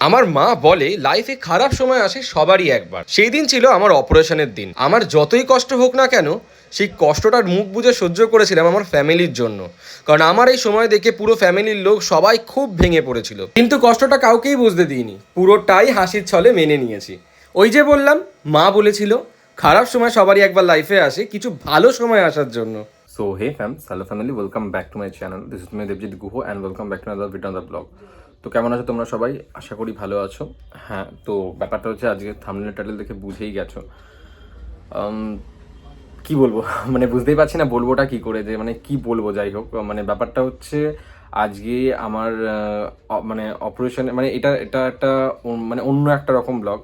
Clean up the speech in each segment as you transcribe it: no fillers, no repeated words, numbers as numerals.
আমার মা বলে লাইফে খারাপ সময় আসে সবারই একবার। সেই দিন ছিল আমার অপারেশনের দিন। আমার যতই কষ্ট হোক না কেন, সেই কষ্টটার মুখ বুজে সহ্য করেছিলাম আমার ফ্যামিলির জন্য। কারণ আমার এই সময় দেখে পুরো ফ্যামিলির লোক সবাই খুব ভেঙে পড়েছিল, কিন্তু কষ্টটা কাউকেই বুঝতে দিইনি, পুরোটাই হাসির ছলে মেনে নিয়েছি। ওই যে বললাম, মা বলেছিল খারাপ সময় সবারই একবার লাইফে আসে কিছু ভালো সময় আসার জন্য। So hey fam, hello family, welcome back to my channel. This is me Devjit Guho and welcome back to another video on the vlog. তো কেমন আছো তোমরা সবাই? আশা করি ভালো আছো। হ্যাঁ, তো ব্যাপারটা হচ্ছে আজকে থাম্বনেল টাইটেল দেখে বুঝেই গেছো। কি বলবো মানে বুঝতেই পারছি না বলবোটা কি করে, যে মানে কি বলবো। যাই হোক, মানে ব্যাপারটা হচ্ছে আজকে আমার মানে অপারেশন, মানে এটা এটা একটা মানে অন্য একটা রকম ব্লগ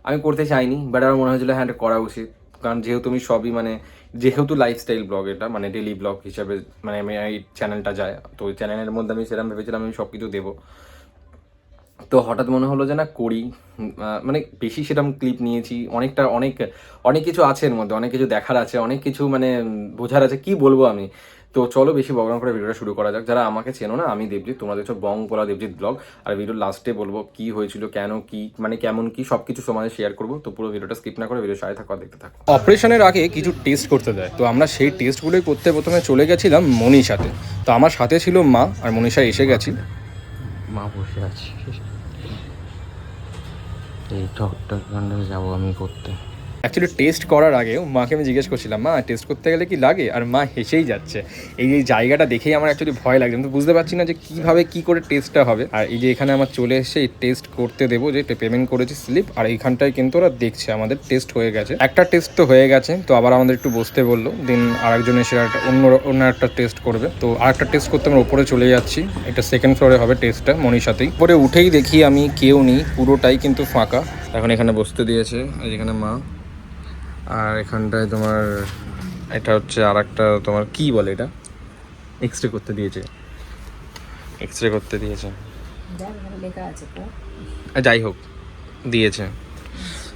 আমি করতে চাইনি, বাট আমার মনে হয়েছিল হ্যাঁ এটা করা উচিত। কারণ যেহেতু আমি সবই মানে যেহেতু লাইফস্টাইল ব্লগ, এটা মানে ডেলি ব্লগ হিসাবে মানে আমি এই চ্যানেলটা যায়, তো ওই চ্যানেলের মধ্যে আমি সেরকম ভেবেছিলাম আমি সব কিছু দেবো। তো হঠাৎ মনে হলো যে না করি, মানে বেশি সেরকম ক্লিপ নিয়েছি, অনেক কিছু আছে এর মধ্যে, অনেক কিছু দেখার আছে, অনেক কিছু মানে বোঝার আছে, কি বলবো আমি। তো চলো বেশি বকবক করে ভিডিওটা শুরু করা যাক। যারা আমাকে চেনো না, আমি দেবজিৎ, তোমরা দেখছো বং পোলা দেবজিৎ ব্লগ। আর ভিডিওর লাস্টে বলবো কি হয়েছিল, কেন কি মানে কেমন কি সব কিছু তোমাদের শেয়ার করবো। তো পুরো ভিডিওটা স্কিপ না করে ভিডিও সাথে থাকো, দেখতে থাকো। অপারেশনের আগে কিছু টেস্ট করতে দেয়, তো আমরা সেই টেস্টগুলোই করতে প্রথমে চলে গেছিলাম মনীষাতে। তো আমার সাথে ছিল মা, আর মনীষা এসে গেছি। মা বসে আছি, এই ঠকটা যাবো আমি করতে। অ্যাকচুয়ালি টেস্ট করার আগেও মাকে আমি জিজ্ঞেস করছিলাম, মা টেস্ট করতে গেলে কি লাগে, আর মা হেসেই যাচ্ছে। এই জায়গাটা দেখেই আমার অ্যাকচুয়ালি ভয় লাগছে, আমি তো বুঝতে পারছি না যে কীভাবে কী করে টেস্টটা হবে। আর এই যে এখানে আমার চলে এসে এই টেস্ট করতে দেবো, যে পেমেন্ট করেছি স্লিপ, আর এইখানটায় কিন্তু ওরা দেখছে আমাদের টেস্ট হয়ে গেছে। একটা টেস্ট তো হয়ে গেছে, তো আবার আমাদের একটু বসতে বললো, দেন আরেকজন এসে অন্য একটা টেস্ট করবে। তো আরেকটা টেস্ট করতে আমরা উপরে চলে যাচ্ছি, এটা সেকেন্ড ফ্লোরে হবে টেস্টটা মনীষাতেই। উপরে উঠেই দেখি আমি কেউ নেই, পুরোটাই কিন্তু ফাঁকা। এখন এখানে বসতে দিয়েছে, এখানে মা, আর এখানটায় তোমার এটা হচ্ছে আর একটা তোমার কি বলে এটা, এক্স রে করতে দিয়েছে, যাই হোক দিয়েছে।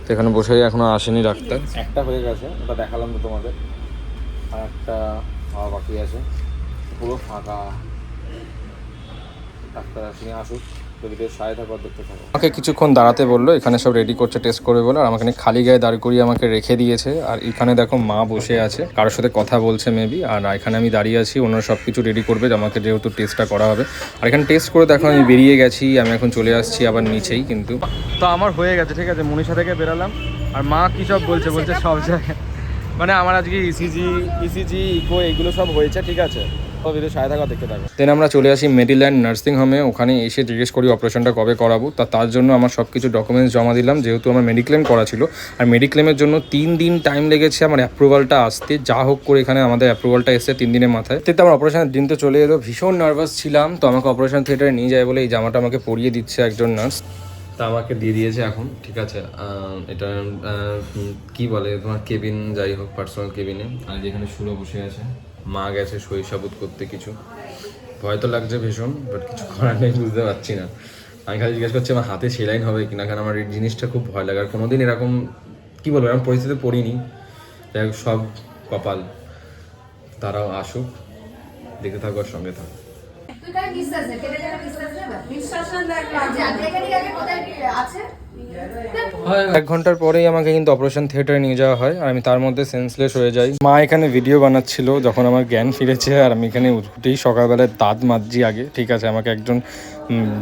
তো এখানে বসে এখনো আসেনি ডাক্তার। একটা হয়ে গেছে, ওটা দেখালাম তো তোমাদের, আর একটা হওয়া বাকি আছে, পুরো ফাঁকা, ডাক্তার আসেনি, আসুক। আমাকে কিছুক্ষণ দাঁড়াতে বললো, এখানে সব রেডি করছে টেস্ট করবে বলে, আর আমাকে খালি গায়ে দাঁড় করিয়ে আমাকে রেখে দিয়েছে। আর এখানে দেখো মা বসে আছে, কারোর সাথে কথা বলছে মেবি, আর এখানে আমি দাঁড়িয়ে আছি, ওনারা সব কিছু রেডি করবে আমাকে, যেহেতু টেস্টটা করা হবে। আর এখানে টেস্ট করে দেখো আমি বেরিয়ে গেছি, আমি এখন চলে আসছি আবার নিচেই। কিন্তু তো আমার হয়ে গেছে, ঠিক আছে, মনীষা থেকে বেরালাম। আর মা কী সব বলছে সব জায়গায়, মানে আমার আজকে ইসিজি ইকো এগুলো সব হয়েছে, ঠিক আছে। দেন আমরা চলে আসি মেডিল্যান্ড নার্সিং হোমে। ওখানে এসে জিজ্ঞেস করি অপারেশনটা কবে করাবো। তার জন্য আমার সব কিছু ডকুমেন্টস জমা দিলাম, যেহেতু আমার মেডিক্লেম করা ছিল। আর মেডিক্লেমের জন্য 3 দিন টাইম লেগেছে আমার অ্যাপ্রুভালটা আসতে। যা হোক করে এখানে আমাদের অ্যাপ্রুভালটা এসছে 3 দিনের মাথায়। তো আমার অপারেশনের দিন তো চলে এলো, ভীষণ নার্ভাস ছিলাম। তো আমাকে অপারেশন থিয়েটারে নিয়ে যায় বলে এই জামাটা আমাকে পরিয়ে দিচ্ছে একজন নার্স। তা আমাকে দিয়ে দিয়েছে এখন, ঠিক আছে। এটা কি বলে তোমার কেবিন, যাই হোক পার্সোনাল কেবিনে। আর যেখানে সুরো বসে আছে, মা গেছে শৈশাবুত করতে। কিছু ভয় তো লাগছে ভীষণ, বাট কিছু করার নেই, বুঝতে পারছি না। আমি খালি জিজ্ঞেস করছি আমার হাতে সেলাইন হবে কিনা, কারণ আমার এই জিনিসটা খুব ভয় লাগে। আর কোনোদিন এরকম কি বলবো এরকম পরিস্থিতিতে পড়িনি। যাই হোক সব কপাল, তারাও আসুক, দেখতে থাকো আর সঙ্গে থাকো। 1 ঘন্টার পরেই আমাকে কিন্তু অপারেশন থিয়েটারে নিয়ে যাওয়া হয়, আর আমি তার মধ্যে সেন্সলেস হয়ে যাই। মা এখানে ভিডিও বানাচ্ছিল যখন আমার জ্ঞান ফিরেছে, আর আমি এখানে উঠেই সকালবেলায় দাঁত মাজছি আগে, ঠিক আছে। আমাকে একজন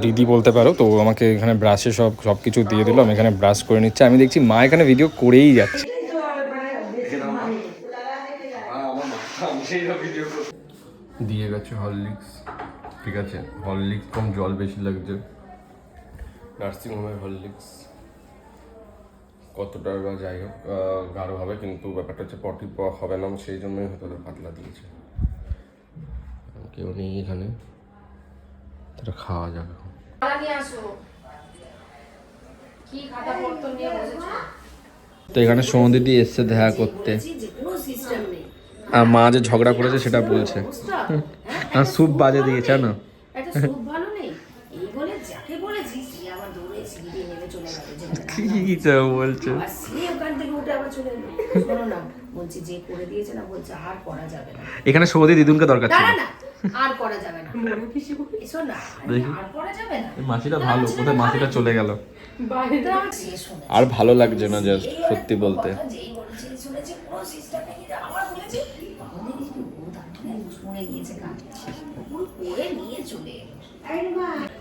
দিদি বলতে পারো, তো আমাকে এখানে ব্রাশে সব কিছু দিয়ে দিল, আমি এখানে ব্রাশ করে নিচ্ছি। আমি দেখছি মা এখানে ভিডিও করেই যাচ্ছে। দিয়ে গেছে হরলিক্স, ঠিক আছে, হরলিক্স কম জল বেশি লাগছে। নার্সিংহোমের হরলিক্স কতটা বা যাই হোক গাঢ় হবে, কিন্তু ব্যাপারটা হচ্ছে পটি হবে না, সেই জন্যই হয়তো পাতলা দিয়েছে। কেউ নেই এখানে, এটা খাওয়া যাবে। তো এখানে সৌদিদি এসছে দেখা করতে, আর মা যে ঝগড়া করেছে সেটা বলছে। আর স্যুপ বাজে দিয়েছে না, কি বলছে। এখানে সৌদি দিদুনকে দরকার ছিল, আর করা যাবে না। মাসিটা ভালো, কোথায় মাসিটা চলে গেল। আর ভালো লাগছে না জাস্ট সত্যি বলতে।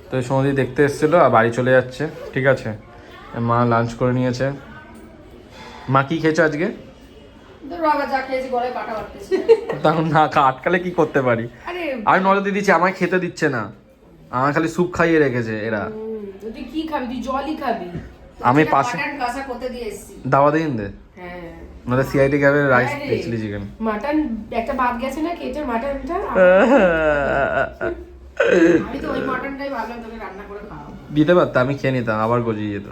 তো সমুদ্র দেখতে এসেছিল আর বাড়ি চলে যাচ্ছে, ঠিক আছে। মা লাঞ্চ করে নিয়েছে। মা কি খেয়েছে আজকে? তখন না আটকালে কি করতে পারি? আমি নজর দিয়ে দিচ্ছি, আমায় খেতে দিচ্ছে না, আমার খালি স্যুপ খাইয়ে রেখেছে এরা। তুই কি খাবি? তুই জলই খাবি। আমি পাশে কাঁচা করতে দিয়ে এসেছি। দাওয়া দিন দে, হ্যাঁ মানে সিআইডি খাবে রাইস চিলি চিকেন। মাটন একটা ভাত গেছে না কেটের মাটনটা। আমি তো ওই মাটনটাই ভাবলাম তোকে রান্না করে খাওয়াবো। দিতে পারতাম, আমি খেয়ে নিতাম, আবার গজিয়ে যেত।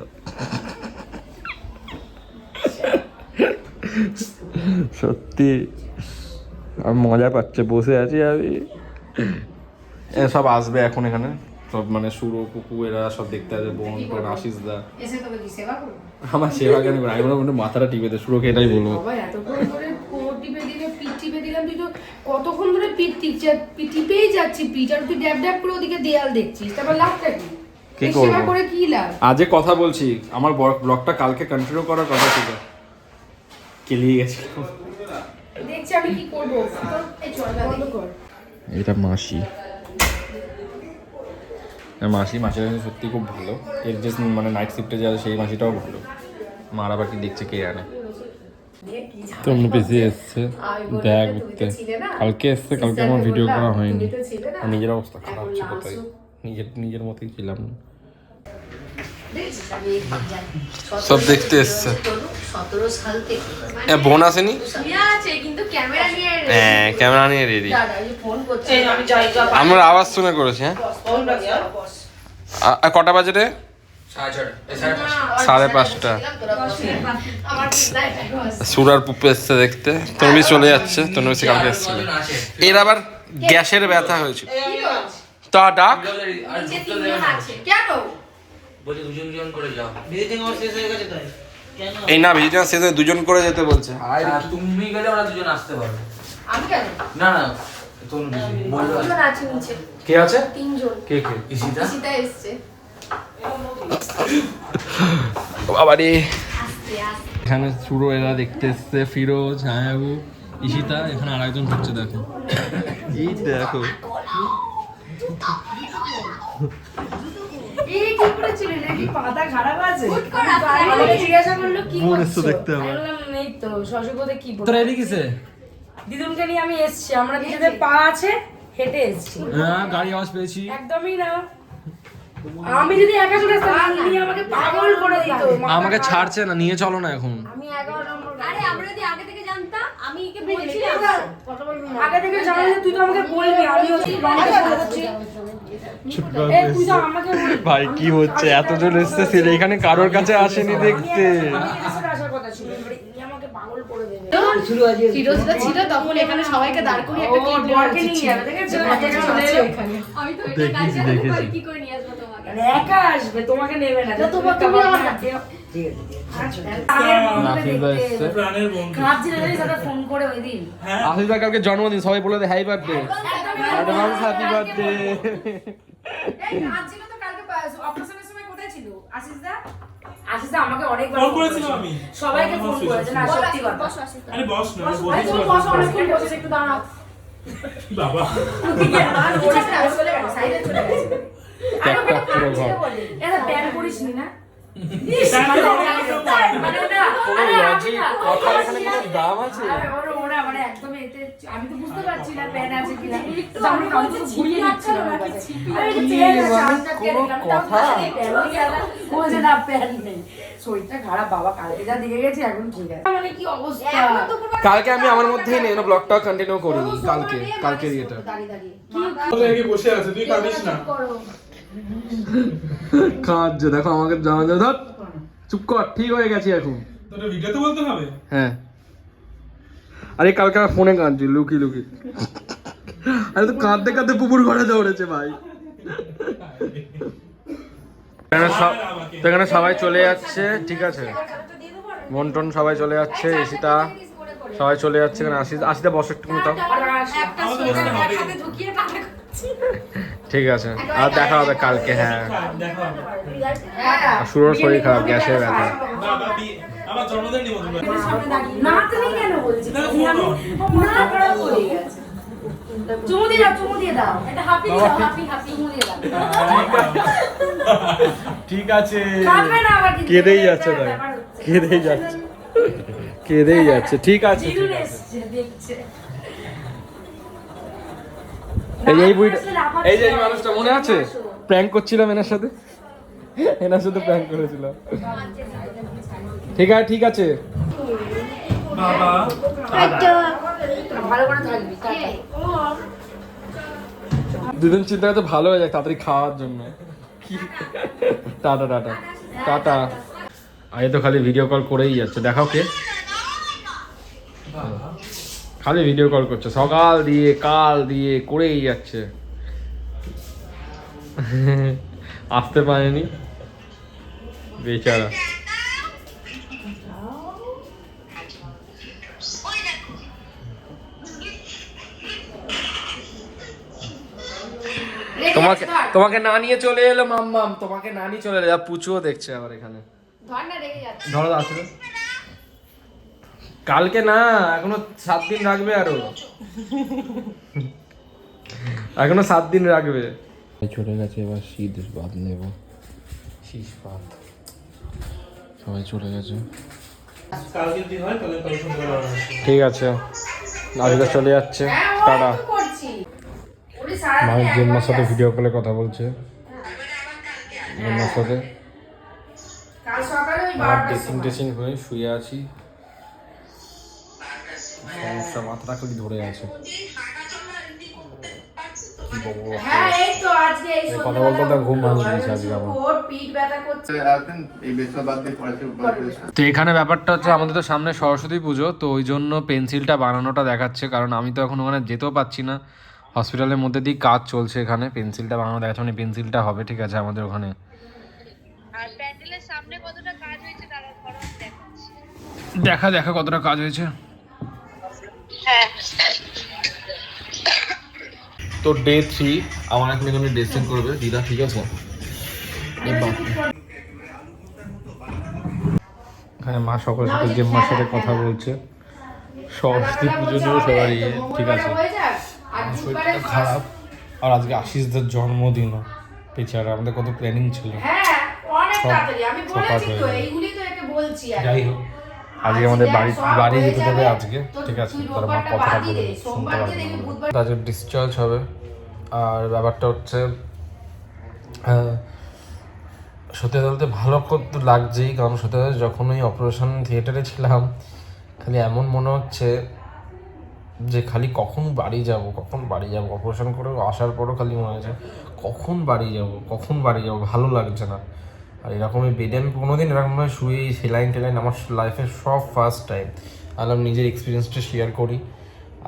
সত্যি আর মজা পাচ্ছে, বসে আছি আমি। সব আসবে এখন এখানে, সব মানে সুরো কুকু এরা সব দেখতে আসবে, বোন আশিস দা। এসে তোকে কি সেবা করবো? আমার সেবা কেন করে, আমি বলবো মাথাটা টিপে দে, সুরোকে এটাই বলবো। বাবা এতক্ষণ ধরে কোমর টিপে দিলে, পিঠ টিপে দিলাম, তুই তো কতক্ষণ ধরে পিঠ টিপেই যাচ্ছি পিঠ, আর তুই ড্যাব ড্যাব করে ওদিকে দেয়াল দেখছিস, তারপর লাভটা কি? কি এই করবো? সেবা করে কি লাভ? আজকে কথা বলছি, আমার ব্লগটা কালকে কন্টিনিউ করার কথা ছিল, কেলিয়ে গেছে। দেখছি আমি কি করবো। এই চল বন্ধ কর। এটা মাসি, মাসিটা সত্যি খুব ভালো। এর যে মানে নাইট শিফটে যায় সেই মাসিটাও ভালো। মার আবার কি দেখছে কে জানে। তোমরা বেশি এসছে দেখ ঘুরতে, কালকে এসছে, কালকে আমার ভিডিও করা হয়নি। আর নিজের অবস্থা খারাপ ছিল, তাই নিজের মতোই ছিলাম। সব দেখতে এসছে। 17 সাল থেকে বোন আসেনি? আছে কিন্তু ক্যামেরা নিয়ে হ্যাঁ, ক্যামেরা নিয়ে রেডি। দাদা এই ফোন করছে, আমি যাই। আমরা আওয়াজ শুনে করেছি। হ্যাঁ, কটা বাজে রে? 5:30। সুরার পুপে এসছে দেখতে। তনবি চলে যাচ্ছে, তনবি কালকে এসছিল। এর আবার গ্যাসের ব্যথা হয়েছিল, তা ডাক। এই না ভিজিটিং শেষ হয়ে 2জন করে যেতে বলছে। তুমি গেলে ওরা 2জন আসতে পারবে। আমি কেন? না না, তনু বললো আছে নিচে। কে আছে? 3 জন। কে? ইশিতা সীতা এসছে। বাবারে, আস্তে আস্তে এখানে সুরো এরা দেখতে এসছে, ফিরোজ, ছায়াবু, ঈশিতা। এখানে আরেকজন হচ্ছে, দেখো এই দেখো। এই কি করেছিল রে? কি পাতা খারাপ আছে? আমাকে জিজ্ঞাসা করলো কি করছো? দেখতে হবে। আমি বললাম এই তো শশুকোতে কি বলবো। তোরা এদিকে কিসে? দিদুনকে নিয়ে আমি এসেছি, আমরা নিজেদের পা আছে, হেঁটে এসেছি। হ্যাঁ, গাড়ি আওয়াজ পেয়েছি। একদমই না, আমি যদি একা চলে আসতাম নিয়ে আমাকে পাগল করে দিত। আমাকে ছাড়ছে না, নিয়ে চলো না এখন। আমি 11 নম্বর। আরে আমরা যদি আগে থেকে জানতাম, আমি একে বলছিলাম আগে থেকে জানলে তুই তো আমাকে বলবি, আমি হচ্ছি লঙ্কা করছি। এই তুই তো আমাকে বলবি। ভাই কি হচ্ছে, এতজন এসছে, সেটা এখানে কারোর কাছে আসেনি দেখতে। আমি এসে আসার কথা ছিল, এবারে ই আমাকে পাগল করে দেবে। ফিরোজদা ছিল তখন এখানে সবাইকে দাঁড় করিয়ে একটা ক্লিপ বরকে নিয়ে যাবে, দেখেছো? বাচ্চাটা চলে এলো এখানে। আমি তো এটা কাছে আসবো কি করে নিয়ে আসবো তোমাকে? মানে একা আসবে, তোমাকে নেবে না। তুমি আমার কাছে ফোন করে ওই দিন আশিস কালকে জন্মদিন, সবাই বলে দে happy birthday, advance happy birthday. Ashis da আমাকে অনেকবার ফোন করেছিল, আমি সবাইকে ফোন করেছে না, সত্যি কথা। আরে বস না, আরে তুমি বসো, অনেকক্ষণ বসে একটু দাঁড়াও। বাবা আর ওরা চলে গেছে, সাইডে চলে গেছে। আরে ওখানে কাঁদছিল বলে। এটা প্যান করিসনি না? মানে না, আরে আমি না, কথার এখানে কোনো দাম আছে? আরে ওরা মানে একদম এতে আমি তো বুঝতে পারছি না প্যান আছে কিনা। আমি কাউকে ঘুরিয়ে দিচ্ছিল আমার কাছে। আরে এটা প্যান আছে, চাঁদটা কে দেখলাম, তাও প্যান হয়ে গেল। বলছে না প্যান নেই। শরীরটা খারাপ বাবা, কালকে যা দিকে গেছি এখন ঠিক আছে। মানে কি অবস্থা। কালকে আমি আমার মধ্যেই নেই, ব্লগটা কন্টিনিউ করিনি। কালকে এটা দাঁড়িয়ে দাঁড়িয়ে কি বসে আছে, তুই কাঁদিস না। কাজ দেখো আমাকে জানা যায়। ধর চুপ কর, ঠিক হয়ে গেছি এখন। তোর ভিডিওতে বলতে হবে। হ্যাঁ, আরে কালকে আমার ফোনে কাঁদছি লুকি লুকি। আরে তো কাঁদতে কাঁদতে পুকুর ঘরে দৌড়েছে ভাই। এখানে সবাই চলে যাচ্ছে, ঠিক আছে, মন্টন সবাই চলে যাচ্ছে, ঈশিতা সবাই চলে যাচ্ছে। এখানে আশিতা বসে একটু তাও। ঠিক আছে, আর দেখা হবে কালকে। হ্যাঁ, দেখা হবে। আর শুরুর শরীর খারাপ, গ্যাসের ব্যথা। আমার জন্মদিন নিমন্ত্রণ। না তুমি কেন বলছি না করা বলে গেছে। চুমু দিয়ে দাও এটা হাপি দাও, হাপি চুমু দিয়ে দাও। ঠিক আছে, খাবে না আবার কিন্তু কেঁদেই যাচ্ছে তাই, কেঁদেই যাচ্ছে। ঠিক আছে, জিরুন এসছে দেখছে। এই বুড়িটা, এই যে মানুষটা মনে আছে, প্র্যাঙ্ক করছিলাম এনার সাথে প্র্যাঙ্ক করেছিলাম। ঠিক আছে বাবা ভালো করে থাকবি টাটা। দুদিন চিন্তা করতে ভালো হয়ে যায় তাড়াতাড়ি খাওয়ার জন্য। Tata tata tata. আগে তো খালি ভিডিও কল করেই যাচ্ছে, দেখাও কে, খালি ভিডিও কল করছে সকাল দিয়ে কাল দিয়ে করেই যাচ্ছে। আসতে পারেনি বেচারা। তোমাকে না নিয়ে চলে এলো মাম্মাম, তোমাকে না নিয়ে চলে এলো। পুচুও দেখছে আবার এখানে। ধর না, রেগে যাচ্ছে। ধরো আসলে কালকে না, এখনো 7 দিন রাখবে, এখনো 7 দিন রাখবে। চলে গেছে, এবার শীত বাদ নেব, শীষ বাদ সবাই চলে গেছে। কালকে দিন হয় তাহলে কাল সন্ধ্যাবেলা আসবে। ঠিক আছে, আজকে চলে যাচ্ছে, টাটা। মায়ের জন্মার সাথে ভিডিও কলে কথা বলছে, জন্মার সাথে। কাল সকালে ওই আর ড্রেসিং হয়ে শুয়ে আছি, সমস্যা মাথাটা খালি ধরে আছে। হ্যাঁ এই তো আজকে এই কথা বলতে তো ঘুম ভাঙে গেছে আজকে আমার। ওর পিঠ ব্যথা করছে। তো এখানে ব্যাপারটা হচ্ছে, আমাদের তো সামনে সরস্বতী পুজো, তো ওই জন্য পেন্সিলটা বানানোটা দেখাচ্ছে, কারণ আমি তো এখন ওখানে যেতেও পাচ্ছি না, হসপিটালের মধ্যে দিয়ে কাজ চলছে। এখানে পেন্সিলটা বানানো দেখাচ্ছে, মানে পেন্সিলটা হবে, ঠিক আছে, আমাদের ওখানে। আর প্যান্ডেলের সামনে কতটা কাজ হয়েছে তারা ধরো দেখাচ্ছে। দেখা কতটা কাজ হয়েছে। হ্যাঁ, তো ডে 3 আমার এখন এখানে ড্রেসিং করবে দিদা, ঠিক আছে। এখানে মা সকলের সাথে জেম্মার সাথে কথা বলছে, সরস্বতী পুজো নিয়ে সবারই, ঠিক আছে। শরীরটা খারাপ, আর আজকে আশিসদের জন্মদিন, বেচারা, আমাদের কত প্ল্যানিং ছিল। হ্যাঁ অনেক সব তাড়াতাড়ি আমি চপাট বলেছি হয়ে তো, গেল। এইগুলি তো একে বলছি আর যাই হোক, আজকে আমাদের বাড়ি যেতে দেবে আজকে, ঠিক আছে। তার মা কথাটা বলে শুনতে পারবে না, আজকে ডিসচার্জ হবে। আর ব্যাপারটা হচ্ছে, সত্যি বলতে ভালো করতে লাগছেই, কারণ সত্যি যখন ওই অপারেশন থিয়েটারে ছিলাম, খালি এমন মনে হচ্ছে যে খালি কখন বাড়ি যাব অপারেশন করে আসার পরও খালি মনে হয়েছে কখন বাড়ি যাব, ভালো লাগছে না। আর এরকমই বেডে আমি কোনোদিন এরকমভাবে শুয়ে সেলাইন টেলাইন আমার লাইফের সব ফার্স্ট টাইম। আমি নিজের এক্সপিরিয়েন্সটা শেয়ার করি।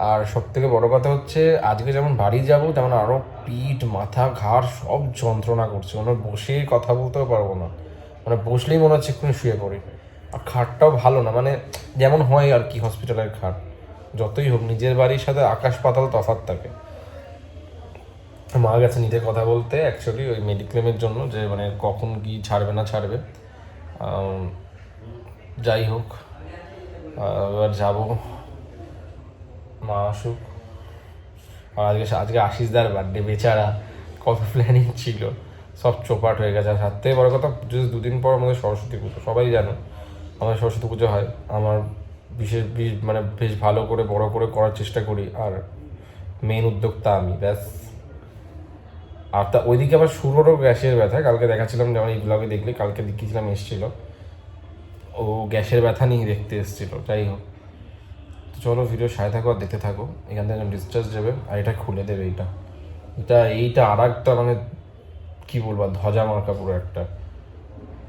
আর সব থেকে বড়ো কথা হচ্ছে, আজকে যেমন বাড়ি যাব তেমন আরও পিঠ মাথা ঘাড় সব যন্ত্রণা করছে, মানে বসে কথা বলতেও পারবো না, মানে বসলেই মনে হচ্ছে এক্ষুনি শুয়ে পড়ি। আর খাটটাও ভালো না, মানে যেমন হয় আর কি হসপিটালের খাট, যতই হোক নিজের বাড়ির সাথে আকাশ পাতাল তফাৎ থাকে। মা গেছে নিতে কথা বলতে অ্যাকচুয়ালি ওই মেডিক্লেমের জন্য, যে মানে কখন কি ছাড়বে না ছাড়বে। যাই হোক, এবার যাবো, মা আসুক। আর আজকে আশিসদার বার্থডে, বেচারা কত প্ল্যানিং ছিল, সব চোপাট হয়ে গেছে। আর তার থেকে বড় কথা, দুদিন পর আমাদের সরস্বতী পুজো, সবাই জানো আমাদের সরস্বতী পুজো হয়। আমার মানে বেশ ভালো করে বড় করে করার চেষ্টা করি, আর মেন উদ্যোক্তা আমি, ব্যাস। আর তা ওইদিকে আবার শুরুরও গ্যাসের ব্যথা, কালকে দেখাচ্ছিলাম, যেমন এই ব্লগে দেখলে, কালকে দেখিয়েছিলাম এসেছিলো, ও গ্যাসের ব্যথা নিয়ে দেখতে এসেছিলো। যাই হোক, তো চলো ভিডিও সাথে থাকো আর দেখতে থাকো। এখান থেকে ডিসচার্জ দেবে, আর এটা খুলে দেবে, এইটা আর একটা মানে কী বলবো, ধ্বজা মার্কা পুরো একটা,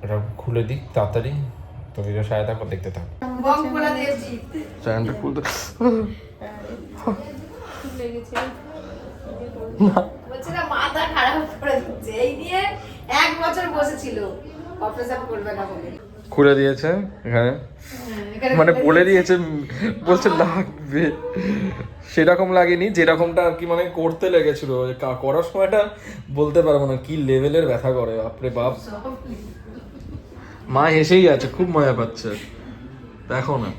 এটা খুলে দিক তাড়াতাড়ি। তো ভিডিও সাথে থাকো, দেখতে থাকো। চ্যানেলটা খুলতে বলছে না মাথা খারাপ করে দিচ্ছে, এই নিয়ে 1 বছর বসেছিল অপারেশন করবে না বলে। খুলে দিয়েছে এখানে, মানে বলে দিয়েছে, বলছে লাগবে, সেরকম লাগেনি যেরকমটা আর কি মানে করতে লেগেছিল, করার সময়টা বলতে পারবো না কি লেভেলের ব্যথা করে, বাপরে বাপ। মা হেসেই আছে, খুব মজা পাচ্ছে, দেখো না।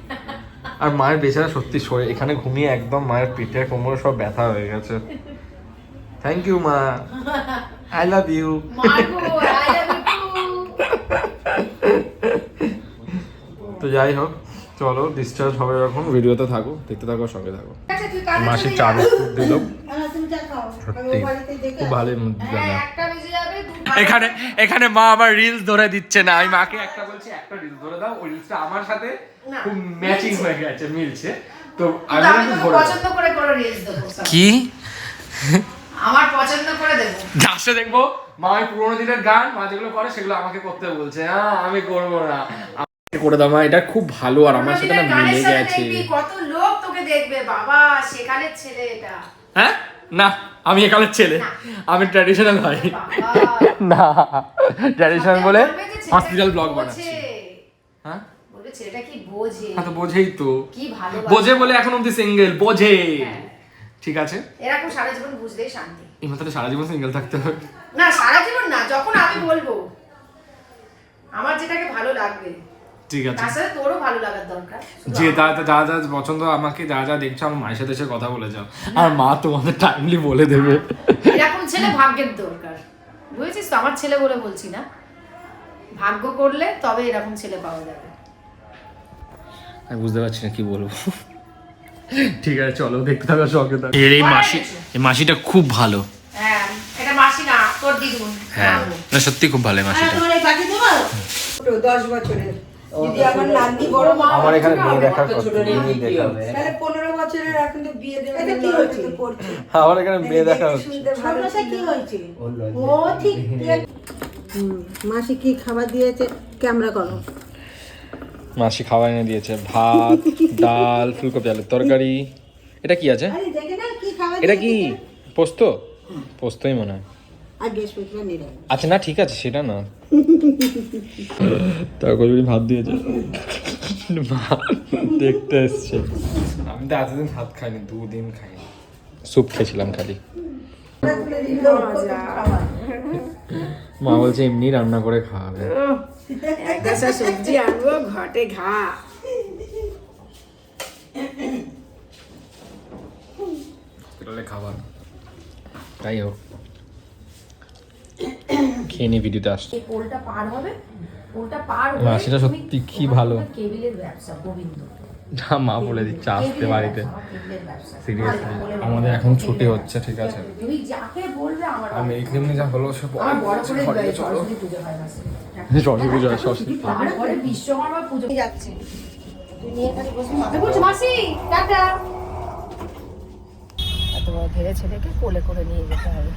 আর মায়ের বেচারা সত্যি শরীর এখানে ঘুমিয়ে একদম মায়ের পিঠে কোমরে সব ব্যথা হয়ে গেছে। থ্যাংক ইউ মা, আই লাভ ইউ। তো যাই হোক, চলো ডিসচার্জ হবে এখন, ভিডিওতে থাকো, দেখতে থাকো, সঙ্গে থাকো। মাসি চা বিস্কুট দিল, সত্যি খুব ভালো এখানে এখানে মা আমার রিলস ধরে দিচ্ছে না, আমি মাকে একটা বলছি একটা রিলস ধরে দাও, ওই রিলসটা আমার সাথে খুব ম্যাচিং হয়ে গেছে, মিলছে। তো আমি পছন্দ করে করে রিলস দেবো, কি আমার পছন্দ করে দেবো, যাচ্ছে দেখবো মা ওই পুরোনো দিনের গান মা যেগুলো করে সেগুলো আমাকে করতে বলছে, আমি করবো না, করে দাও মা, এটা খুব ভালো আর আমার সাথে না মিলে গেছে। কত লোক তোকে দেখবে বাবা, সেকালের ছেলে এটা। হ্যাঁ না, আমি একালের ছেলে, আমি ট্র্যাডিশনাল ভাই না, ট্র্যাডিশনাল বলে হসপিটাল ব্লগ বানাচ্ছি। হ্যাঁ বলবে ছেলেটা কি বোঝে, হ্যাঁ তো বোঝেই তো, কি ভালো বোঝে বলে এখন অব্দি সিঙ্গেল, বোঝে। ঠিক আছে, এরকম সারা জীবন বুঝলেই শান্তি। এই মাত্র সারা জীবন সিঙ্গেল থাকতে হবে না, সারা জীবন না, যখন আমি বলবো আমার যেটাকে ভালো লাগবে, ঠিক আছে, তার সাথে তোরও ভালো লাগার দরকার। যে যা যা পছন্দ, আমাকে যা যা দেখছো আমার মায়ের সাথে এসে কথা বলে যাও, আর মা তোমাদের টাইমলি বলে দেবে। এরকম ছেলে ভাগ্যের দরকার, বুঝেছিস তো? আমার ছেলে বলে বলছি না, ভাগ্য করলে তবে এরকম ছেলে পাওয়া যাবে। আমি বুঝতে পারছি না কি বলবো। ঠিক আছে চলো দেখতে থাকো, সঙ্গে থাকো। এই মাসিটা খুব ভালো। হ্যাঁ, এটা মাসি না, তোর দিদুন। হ্যাঁ না, সত্যি খুব ভালো মাসিটা। 10 বছরের যদি আমার নাতনি বড় মা, আমার এখানে মেয়ে দেখার কথা, মেয়ে দেখা তাহলে 15 বছরের এখন তো বিয়ে দেবে, এটা কি হয়েছে পড়ছে, আমার এখানে মেয়ে দেখা হচ্ছে। শুনতে ভালো কি হয়েছে ও ঠিক। মাসি কি খাবার দিয়েছে ক্যামেরা করো? মাসি খাবার এনে দিয়েছে, ভাত, ডাল, ফুলকপি আলুর তরকারি। এটা কি আছে? আরে দেখে না কি খাবার এটা কি পোস্ত? পোস্তই মনে হয়। আর বৃহস্পতিবার নিরামিষ। আচ্ছা না ঠিক আছে, সেটা না, তারপর ভাত দিয়েছে, দেখতে এসছে। আমি তো এতদিন ভাত খাইনি, 2 দিন খাইনি, স্যুপ খেয়েছিলাম খালি। মা বলছে এমনি রান্না করে খাওয়াবে। একটা সবজি আনবো, ঘটে ঘা। হসপিটালে খাবার, তাই হোক খেয়ে নি, ভিডিওতে আসছে। এই পোলটা পার হবে, পোলটা পার হবে। মাসিটা সত্যি কি ভালো, কেবিলের ব্যবসা, গোবিন্দ যা মা বলে দিচ্ছে আসতে বাড়িতে। কেবিলের ব্যবসা। সিরিয়াসলি আমাদের এখন ছুটি হচ্ছে, ঠিক আছে, তুমি যাকে বলবে আমার আমি এখানে যা হলো সব আমার বড় করে সরস্বতী পুজো হয় মাসে। সরস্বতী পুজো, সরস্বতী তারপরে বিশ্বকর্মা পুজো যাচ্ছে। তুই নিয়ে এখানে বসে মাথা বলছো মাসি টাটা। এত বড় ধীরে ছেলেকে কোলে করে নিয়ে যেতে হবে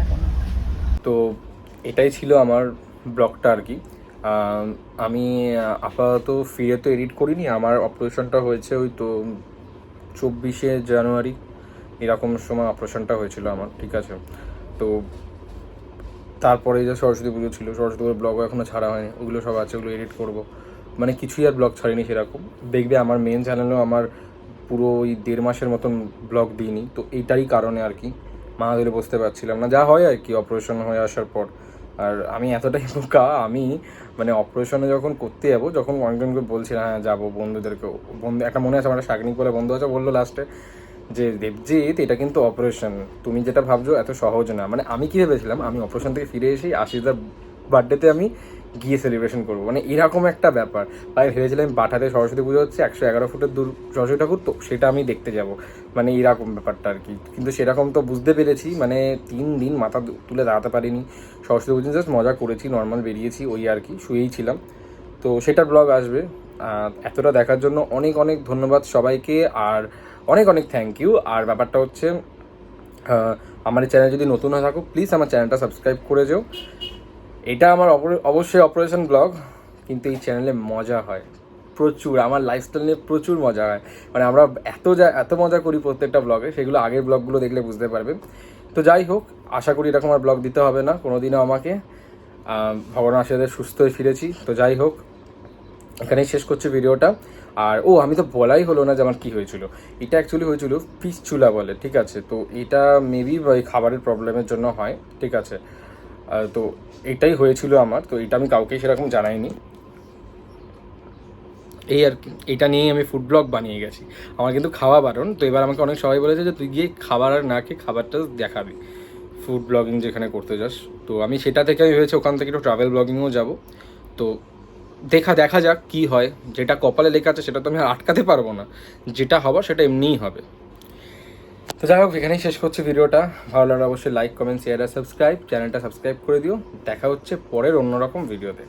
এখন। তো এটাই ছিল আমার ব্লগটা আর কি। আমি আপাতত ফিরে তো এডিট করিনি, আমার অপারেশনটা হয়েছে ওই তো 24শে জানুয়ারি এরকম সময় অপারেশনটা হয়েছিল আমার, ঠিক আছে। তো তারপরে যে সরস্বতী পুজো ছিল, সরস্বতী পুজোর ব্লগও এখনও ছাড়া হয়নি, ওগুলো সব আছে, ওগুলো এডিট করব, মানে কিছুই আর ব্লগ ছাড়িনি সেরকম। দেখবে আমার মেন চ্যানেলেও আমার পুরো ওই 1.5 মাসের মতন ব্লগ দিইনি, তো এইটারই কারণে আর কি মা ধরে বসতে পারছিলাম না, যা হয় আর কি অপারেশন হয়ে আসার পর। আর আমি এতটাই বোকা, আমি মানে অপারেশনে যখন করতে যাবো, যখন অনেকজনকে বলছিলাম হ্যাঁ যাবো, বন্ধুদেরকে, বন্ধু একটা মনে আছে আমার শাগনিক বলে বন্ধু আছে, বললো লাস্টে যে দেবজিৎ এটা কিন্তু অপারেশন, তুমি যেটা ভাবছো এত সহজ না। মানে আমি কী ভেবেছিলাম আমি অপারেশন থেকে ফিরে এসেই আশিসদার বার্থডেতে আমি গিয়ে সেলিব্রেশন করবো, মানে এরকম একটা ব্যাপার। তাই ভেবেছিলাম বাটাতে সরস্বতী পুজো হচ্ছে, 111 ফুটের দূর সরস্বতী ঠাকুর, তো সেটা আমি দেখতে যাব, মানে এরকম ব্যাপারটা আর কি। কিন্তু সেরকম তো বুঝতে পেরেছি, মানে 3 দিন মাথা তুলে দাঁড়াতে পারিনি। সরস্বতী পুজো জাস্ট মজা করেছি, নর্মাল বেরিয়েছি, ওই আর কি, শুয়েই ছিলাম। তো সেটার ব্লগ আসবে। এতটা দেখার জন্য অনেক অনেক ধন্যবাদ সবাইকে, আর অনেক অনেক থ্যাংক ইউ। আর ব্যাপারটা হচ্ছে আমার এই চ্যানেল যদি নতুন হয়ে থাকো প্লিজ আমার চ্যানেলটা সাবস্ক্রাইব করে যেও। এটা আমার অবশ্যই অপারেশন ব্লগ, কিন্তু এই চ্যানেলে মজা হয় প্রচুর, আমার লাইফস্টাইল নিয়ে প্রচুর মজা হয়, মানে আমরা এত মজা করি প্রত্যেকটা ব্লগে, সেগুলো আগের ব্লগগুলো দেখলে বুঝতে পারবে। তো যাই হোক, আশা করি এরকম আর ব্লগ দিতে হবে না কোনোদিনও আমাকে। ভগবানের আশীর্বাদে সুস্থ হয়ে ফিরেছি। তো যাই হোক, এখানেই শেষ করছি ভিডিওটা। আর আমি তো বলাই হলো না যে আমার কী হয়েছিল। এটা অ্যাকচুয়ালি হয়েছিল ফিস্চুলা বলে, ঠিক আছে। তো এটা মেবি ওই খাবারের প্রবলেমের জন্য হয়, ঠিক আছে। তো এটাই হয়েছিল আমার। তো এটা আমি কাউকেই সেরকম জানাইনি, এই আর কি। এটা নিয়েই আমি ফুড ব্লগ বানিয়ে গেছি। আমার কিন্তু খাওয়া বারণ। তো এবার আমাকে অনেক সবাই বলেছে যে তুই গিয়ে খাবার আর না খেয়ে খাবারটা দেখাবি, ফুড ব্লগিং যেখানে করতে যাস। তো আমি সেটা থেকে আমি ভেবেছি ওখান থেকে একটু ট্রাভেল ব্লগিংও যাব। তো দেখা যাক কি হয়। যেটা কপালে লেখা আছে সেটা তো আমি আটকাতে পারবো না, যেটা হবার সেটা এমনিই হবে। তো যাই হোক, এখানেই শেষ করছি ভিডিওটা। ভালো লাগলে অবশ্যই লাইক, কমেন্ট, শেয়ার আর সাবস্ক্রাইব, চ্যানেলটা সাবস্ক্রাইব করে দিও। দেখা হচ্ছে পরের অন্যরকম ভিডিওতে।